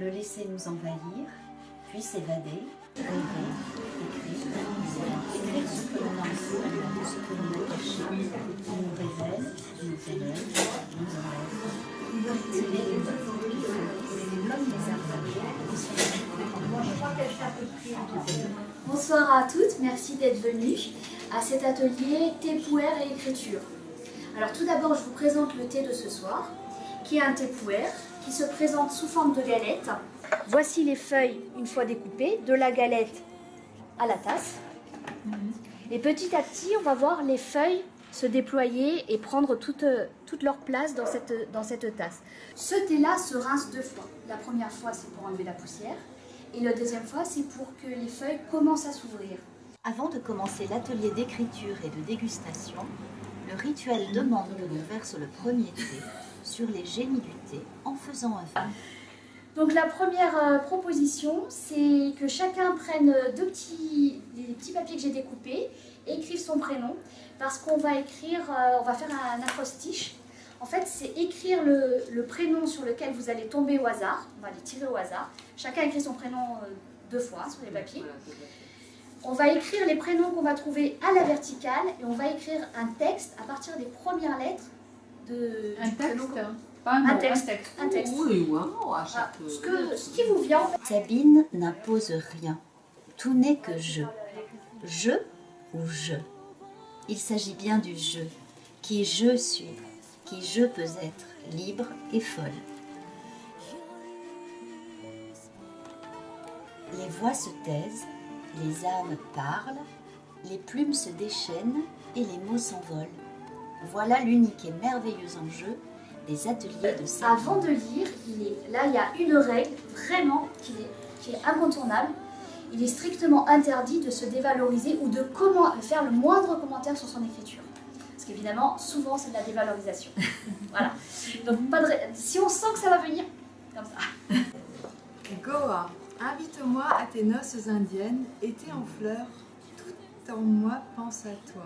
le laisser nous envahir, puis s'évader, rêver, écrire ce que l'on a ensemble, ce que l'on a caché, qui nous révèle, nous élève, nous enlève. C'est les deux qui fleurissent comme des arbres. Bonsoir à toutes, merci d'être venues à cet atelier thé, pouère et écriture. Alors tout d'abord, je vous présente le thé de ce soir, qui est un thé pouère, qui se présente sous forme de galette. Voici les feuilles une fois découpées, de la galette à la tasse. Et petit à petit, on va voir les feuilles se déployer et prendre toute leur place dans cette tasse. Ce thé-là se rince 2 fois. La première fois, c'est pour enlever la poussière. Et la deuxième fois, c'est pour que les feuilles commencent à s'ouvrir. Avant de commencer l'atelier d'écriture et de dégustation, le rituel demande que l'on verse le premier thé sur les génies du thé en faisant un feu. Donc la première proposition, c'est que chacun prenne des petits papiers que j'ai découpés et écrive son prénom, parce qu'on va on va faire un acrostiche. En fait, c'est écrire le prénom sur lequel vous allez tomber au hasard. On va les tirer au hasard. Chacun écrit son prénom 2 fois sur les papiers. On va écrire les prénoms qu'on va trouver à la verticale et on va écrire un texte à partir des premières lettres un texte, pas un texte. Un texte. Oui, wow, à chaque... Ce qui vous vient. En fait. Sabine n'impose rien. Tout n'est que je. Je ou je. Il s'agit bien du je. Qui je suis. Qui je peux être. Libre et folle. Les voix se taisent. Les âmes parlent. Les plumes se déchaînent et les mots s'envolent. Voilà l'unique et merveilleux enjeu des ateliers de Sabine. Avant de lire, il y a une règle vraiment qui est incontournable. Il est strictement interdit de se dévaloriser ou de faire le moindre commentaire sur son écriture. Parce qu'évidemment, souvent, c'est de la dévalorisation. Voilà. Donc, si on sent que ça va venir, comme ça. Goa, invite-moi à tes noces indiennes, été en fleurs, tout en moi pense à toi,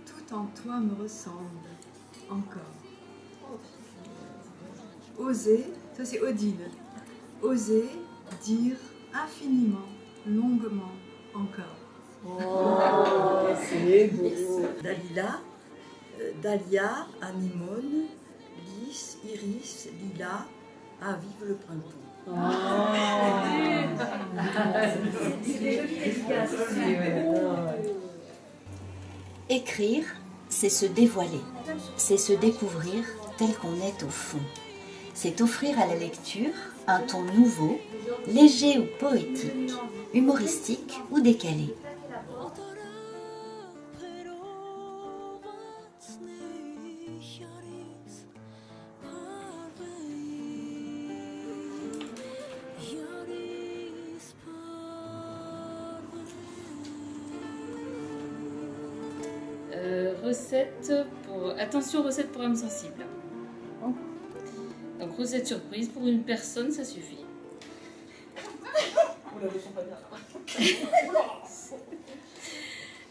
tout en toi me ressemble. Encore. Oser, ça c'est Odile, oser dire infiniment, longuement, encore. Oh, c'est beau. Dalila, Dalia, Anémone, Lys, Iris, Lila, ah vive le printemps. Écrire, c'est se dévoiler, c'est se découvrir tel qu'on est au fond. C'est offrir à la lecture un ton nouveau, léger ou poétique, humoristique ou décalé. Attention, recette pour âme sensible. Donc recette surprise, pour une personne, ça suffit.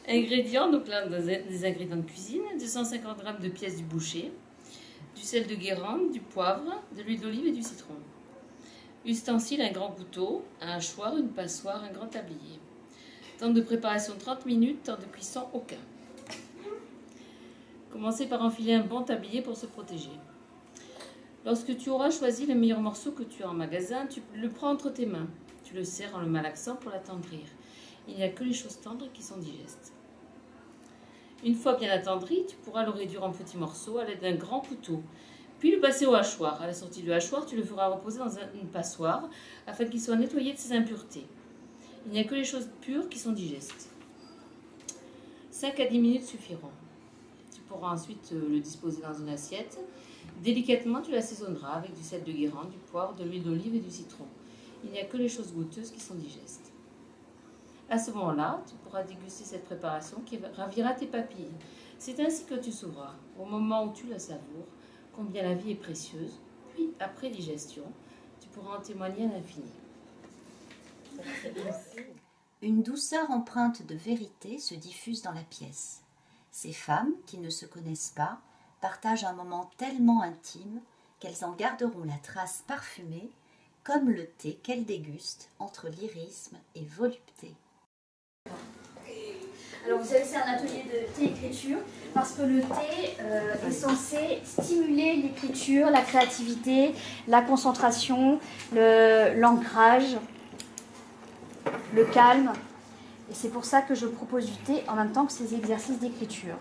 Ingrédients, donc là des ingrédients de cuisine, 250 g de pièces du boucher, du sel de Guérande, du poivre, de l'huile d'olive et du citron. Ustensiles, un grand couteau, un hachoir, une passoire, un grand tablier. Temps de préparation 30 minutes, temps de cuisson aucun. Commencez par enfiler un bon tablier pour se protéger. Lorsque tu auras choisi le meilleur morceau que tu as en magasin, tu le prends entre tes mains. Tu le serres en le malaxant pour l'attendrir. Il n'y a que les choses tendres qui sont digestes. Une fois bien attendri, tu pourras le réduire en petits morceaux à l'aide d'un grand couteau, puis le passer au hachoir. À la sortie du hachoir, tu le feras reposer dans une passoire afin qu'il soit nettoyé de ses impuretés. Il n'y a que les choses pures qui sont digestes. 5 à 10 minutes suffiront. Tu pourras ensuite le disposer dans une assiette. Délicatement, tu l'assaisonneras avec du sel de Guérande, du poivre, de l'huile d'olive et du citron. Il n'y a que les choses goûteuses qui sont digestes. À ce moment-là, tu pourras déguster cette préparation qui ravira tes papilles. C'est ainsi que tu sauras, au moment où tu la savoures, combien la vie est précieuse. Puis, après digestion, tu pourras en témoigner à l'infini. Une douceur empreinte de vérité se diffuse dans la pièce. Ces femmes, qui ne se connaissent pas, partagent un moment tellement intime qu'elles en garderont la trace parfumée comme le thé qu'elle déguste entre lyrisme et volupté. Alors vous savez, c'est un atelier de thé-écriture parce que le thé est censé stimuler l'écriture, la créativité, la concentration, l'ancrage, le calme. Et c'est pour ça que je propose du thé en même temps que ces exercices d'écriture.